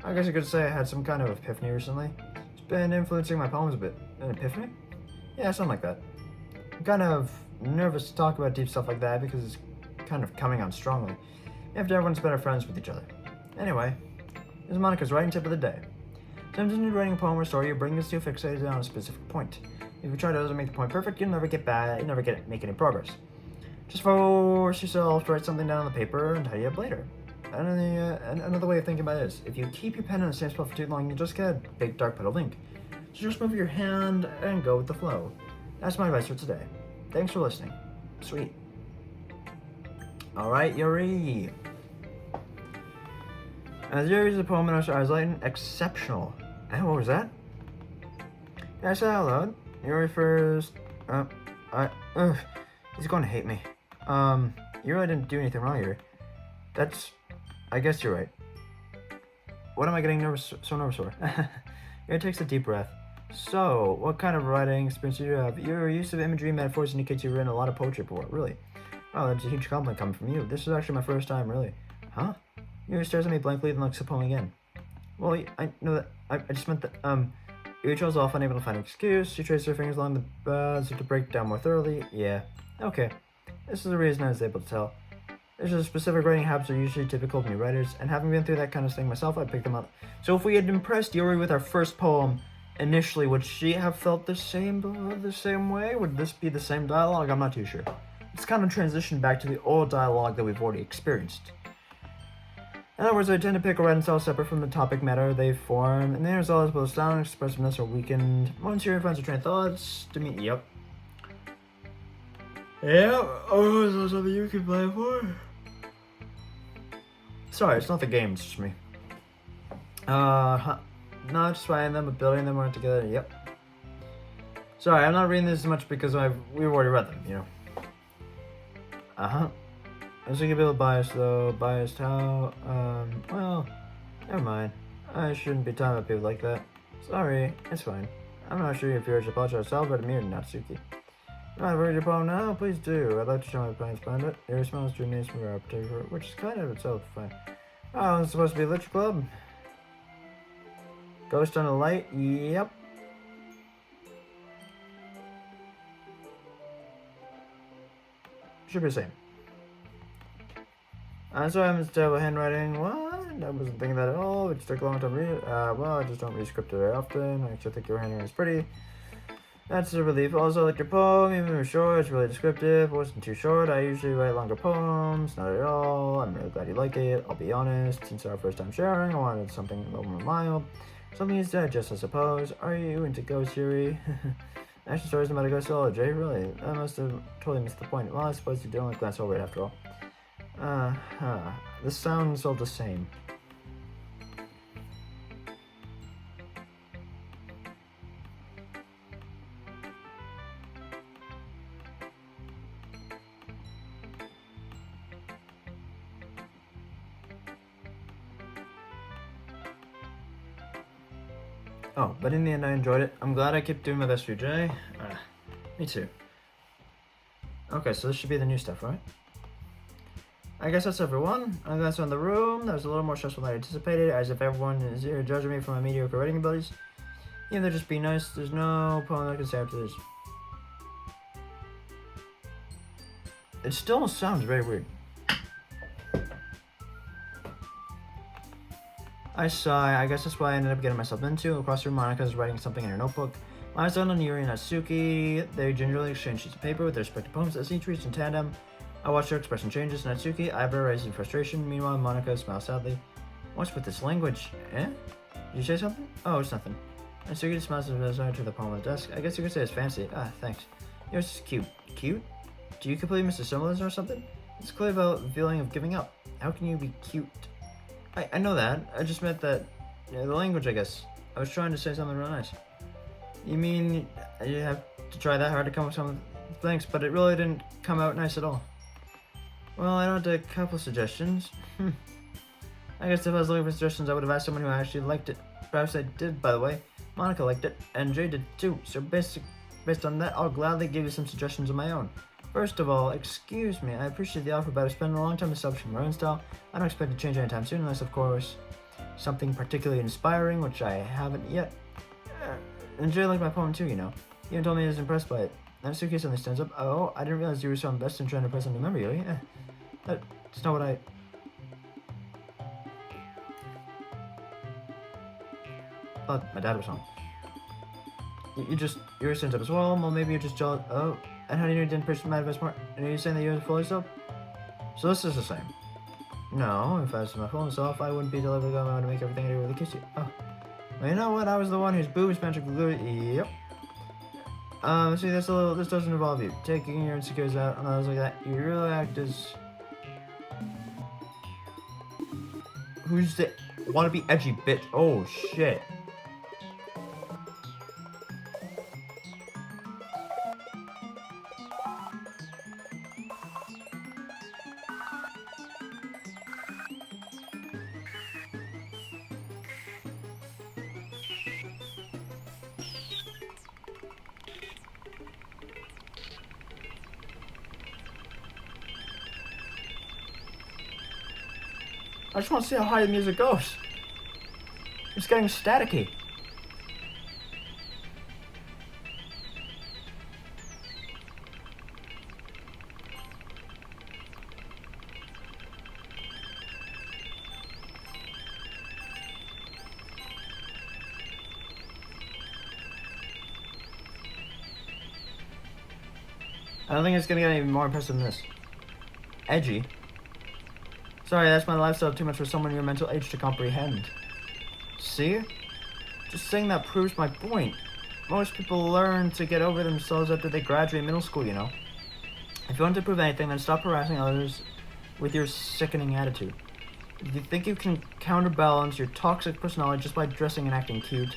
I guess you could say I had some kind of epiphany recently. It's been influencing my poems a bit. An epiphany? Yeah, something like that. I'm kind of nervous to talk about deep stuff like that because it's kind of coming on strongly. After everyone's better friends with each other. Anyway. This is Monika's writing tip of the day. Sometimes when you're writing a poem or story, your brain gets too fixated on a specific point. If you try to make the point perfect, you'll never make any progress. Just force yourself to write something down on the paper and tidy up later. Another way of thinking about it is, if you keep your pen in the same spot for too long, you'll just get a big dark puddle of ink. So just move your hand and go with the flow. That's my advice for today. Thanks for listening. Sweet. Alright, Yuri. Yuri is a poem and I was writing exceptional. And what was that? Yeah, I said out loud. Yuri first. He's going to hate me. You really didn't do anything wrong, Yuri. I guess you're right. What am I getting so nervous for? Yuri takes a deep breath. So, what kind of writing experience do you have? Your use of imagery and metaphors indicates you've written a lot of poetry before. Really? Oh, that's a huge compliment coming from you. This is actually my first time, really. Huh? Yuri stares at me blankly, then looks at the poem again. Well, I know that. I just meant that, Yuri trails off, unable to find an excuse. She traces her fingers along the bars to break down more thoroughly. Yeah. Okay. This is the reason I was able to tell. There's just specific writing habits are usually typical of new writers, and having been through that kind of thing myself, I picked them up. So if we had impressed Yuri with our first poem initially, would she have felt the same way? Would this be the same dialogue? I'm not too sure. It's kind of transitioned back to the old dialogue that we've already experienced. In other words, I tend to pick a writing style separate from the topic matter they form, and the end result is both style and expressiveness are weakened. Once Yuri finds her train of thoughts, to me, yep. Oh, is that something you can play for? Sorry, it's not the game, it's just me. Not just writing them, but building them all together, yep. Sorry, I'm not reading this as much because we've already read them, you know. I was thinking a bit biased though. Biased how? Well, never mind. I shouldn't be talking about people like that. Sorry, it's fine. I'm not sure if you're to apologize. I'll read me or Natsuki. You want to read your poem now? Please do. I'd like to show my plans behind it. Your smells drew names from our particular, which is kind of itself fine. Oh, it's supposed to be a literature club. Ghost on a light? Yep. Should be the same. I'm sorry, I'm terrible handwriting. What? I wasn't thinking that at all. It just took a long time to read it. Well, I just don't read script very often. I actually think your handwriting is pretty. That's a relief. Also, I like your poem. Even if it was short, it's really descriptive. It wasn't too short. I usually write longer poems. Not at all. I'm really glad you like it. I'll be honest. Since our first time sharing, I wanted something a little more mild. Something you said, just I suppose. Are you into ghosts, Yuri? Action stories about a ghost trilogy? Really? I must have totally missed the point. Well, I suppose you don't glance over it after all. This sounds all the same. Oh, but in the end I enjoyed it. I'm glad I kept doing my best for you, Jay. Me too. Okay, so this should be the new stuff, right? I guess that's everyone. I'm glad in the room. That was a little more stressful than I anticipated, as if everyone is here judging me for my mediocre writing abilities. Even though just be nice, there's no poem I can say after this. It still sounds very weird. I sigh. I guess that's why I ended up getting myself into. Across the room, Monika is writing something in her notebook. My son and Yuri and Natsuki, they gingerly exchange sheets of paper with their respective poems as each reads in tandem. I watch their expression changes. Natsuki, eyebrow raised in frustration. Meanwhile, Monika smiles sadly. What's with this language? Eh? Did you say something? Oh, it's nothing. Natsuki smiles as to the poem on the desk. I guess you could say it's fancy. Ah, thanks. Yours is cute. Cute? Do you completely miss the symbolism or something? It's clear about the feeling of giving up. How can you be cute? I know that. I just meant that, the language, I guess. I was trying to say something real nice. You mean you have to try that hard to come up with some things, but it really didn't come out nice at all. Well, I had a couple suggestions. I guess if I was looking for suggestions, I would have asked someone who actually liked it. Perhaps I did, by the way. Monika liked it, and Jay did too. So based on that, I'll gladly give you some suggestions of my own. First of all, excuse me, I appreciate the offer, but I've spent a long time establishing my own style. I don't expect to change anytime soon, unless, of course, something particularly inspiring, which I haven't yet. And Jay liked my poem too, you know. He even told me he was impressed by it. Natsuki suddenly stands up. Oh, I didn't realize you were so invested in trying to impress a new member, Yuri. That's not what I... thought my dad was home. Yuri stands up as well. Well, maybe you're just jealous. Oh, and how do you know you didn't push my advice more? And are you saying that you're fully so? So this is the same. No, if I was my full self, I wouldn't be deliberately going around to make everything I do really kiss you. Oh. Well, you know what? I was the one whose boobs magically glued. Yep. See, this doesn't involve you. Taking your insecurities out on others like that, you really act as... Who's the wannabe edgy bitch? Oh, shit. I just want to see how high the music goes. It's getting staticky. I don't think it's gonna get any more impressive than this. Edgy? Sorry, that's my lifestyle too much for someone your mental age to comprehend. See? Just saying that proves my point. Most people learn to get over themselves after they graduate middle school, you know. If you want to prove anything, then stop harassing others with your sickening attitude. If you think you can counterbalance your toxic personality just by dressing and acting cute,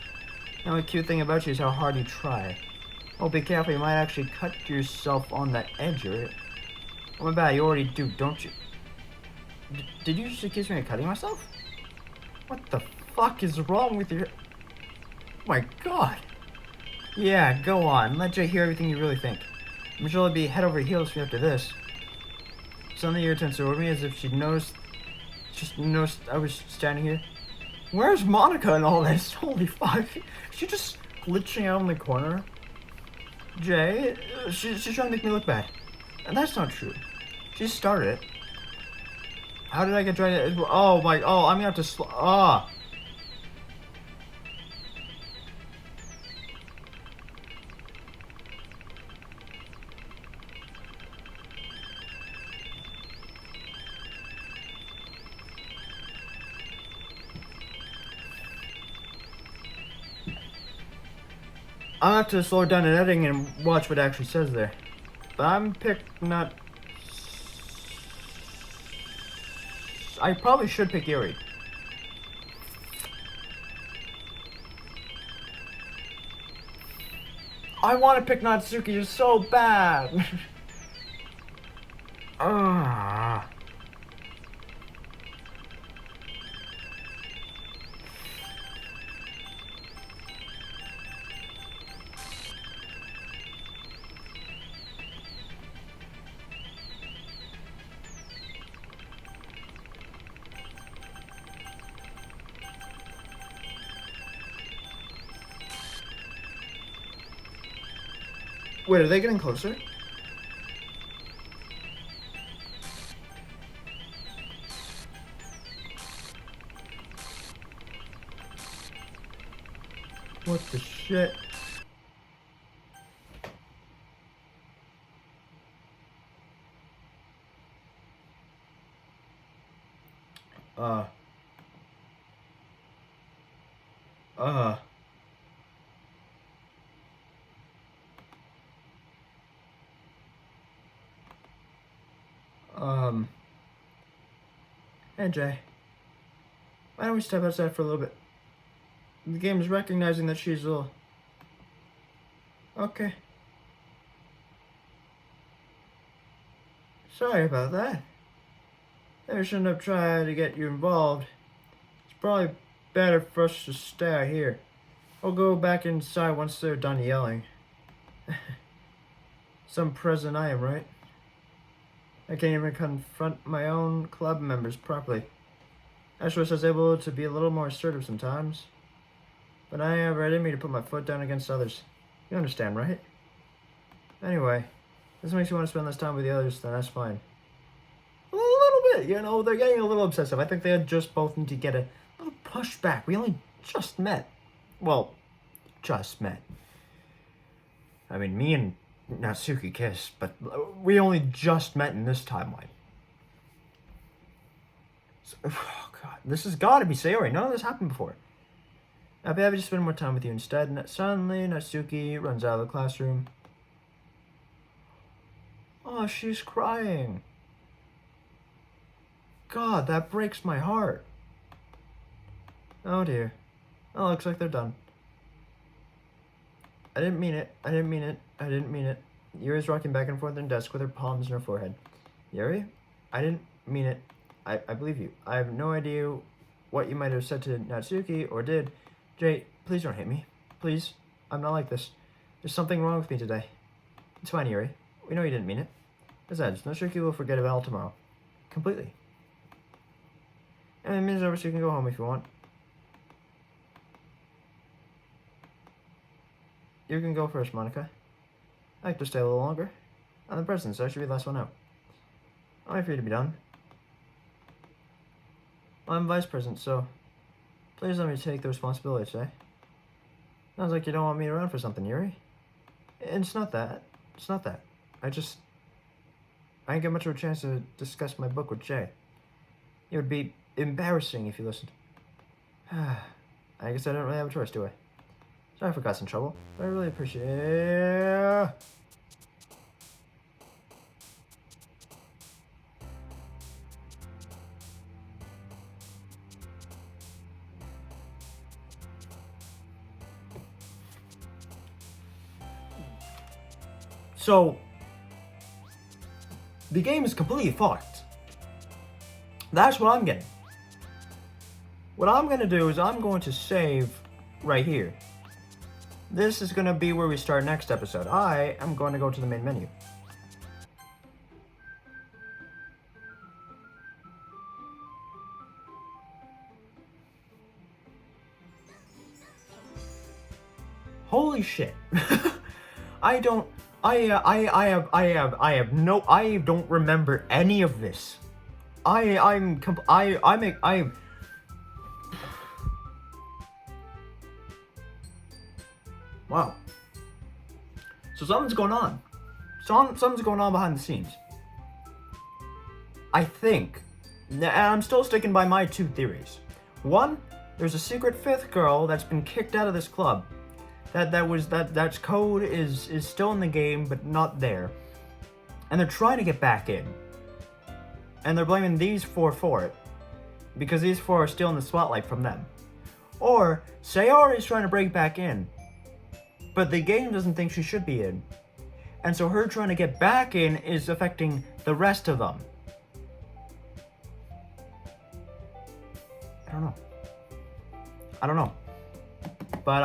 the only cute thing about you is how hard you try. Oh, be careful, you might actually cut yourself on that edge, or... Oh my bad, you already do, don't you? Did you just accuse me of cutting myself? What the fuck is wrong with your... Oh my god. Yeah, go on. Let Jay hear everything you really think. I'm sure it'll be head over heels for you after this. Suddenly Yuri turns toward me as if she'd noticed... Just noticed I was standing here. Where's Monika in all this? Holy fuck. Is she just glitching out in the corner? Jay, she's trying to make me look bad. And that's not true. She started it. How did I get dragged? Oh my, oh, I'm gonna have to I'll have to slow down in editing and watch what it actually says there. But I'm not... I probably should pick Yuri. I want to pick Natsuki just so bad. Ah. Wait, are they getting closer? What the shit? Uh. Hey Jay. Why don't we step outside for a little bit? The game is recognizing that she's ill. Okay. Sorry about that. Maybe I shouldn't have tried to get you involved. It's probably better for us to stay out here. I'll go back inside once they're done yelling. Some president I am, right? I can't even confront my own club members properly. I wish I was able to be a little more assertive sometimes. But I have it in me to put my foot down against others. You understand, right? Anyway, this makes you want to spend less time with the others, then that's fine. A little bit, you know, they're getting a little obsessive. I think they just both need to get a little pushback. We only just met. Well, just met. I mean, me and Natsuki kissed, but we only just met in this timeline. So, oh god, this has got to be Sayori. None of this happened before. I'd be happy to spend more time with you instead. And suddenly, Natsuki runs out of the classroom. Oh, she's crying. God, that breaks my heart. Oh dear. Oh, looks like they're done. I didn't mean it. I didn't mean it. I didn't mean it. Yuri's rocking back and forth on her desk with her palms in her forehead. Yuri? I didn't mean it. I believe you. I have no idea what you might have said to Natsuki or did. Jay, please don't hate me. Please. I'm not like this. There's something wrong with me today. It's fine, Yuri. We know you didn't mean it. Besides, Natsuki will forget about it tomorrow. Completely. And the minute's over so you can go home if you want. You can go first, Monika. I'd like to stay a little longer. I'm the president, so I should be the last one out. I'll wait for you to be done. Well, I'm vice president, so please let me take the responsibility today. Sounds like you don't want me around for something, Yuri. It's not that. It's not that. I didn't get much of a chance to discuss my book with Jay. It would be embarrassing if you listened. I guess I don't really have a choice, do I? Sorry if I got in trouble, but I really appreciate it. So, the game is completely fucked. That's what I'm getting. What I'm going to do is I'm going to save right here. This is going to be where we start next episode. I am going to go to the main menu. Holy shit. I don't remember any of this. I'm wow. So something's going on. Something's going on behind the scenes. I think, and I'm still sticking by my two theories. One, there's a secret fifth girl that's been kicked out of this club. That's code is still in the game, but not there. And they're trying to get back in. And they're blaming these four for it. Because these four are stealing the spotlight from them. Or, Sayori's trying to break back in. But the game doesn't think she should be in. And so her trying to get back in is affecting the rest of them. I don't know. But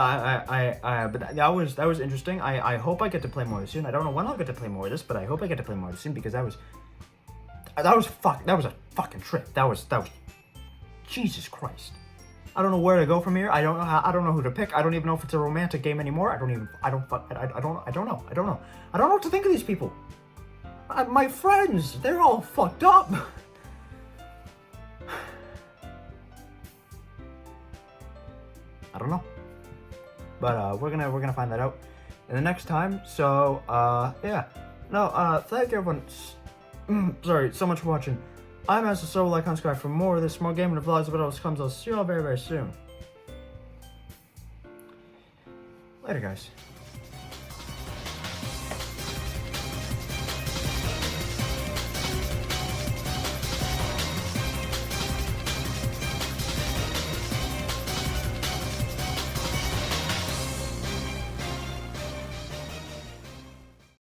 but that was interesting. I hope I get to play more soon. I don't know when I'll get to play more of this, but I hope I get to play more soon because that was a fucking trip. That was Jesus Christ. I don't know where to go from here. I don't know who to pick. I don't even know if it's a romantic game anymore. I don't know. I don't know what to think of these people. My friends, they're all fucked up. I don't know. But we're gonna find that out in the next time. So yeah. No, thank you everyone. Sorry, so much for watching. I'm Master So like on Sky for more of this, more gaming and vlogs about else comes. I'll see you all very, very soon. Later guys.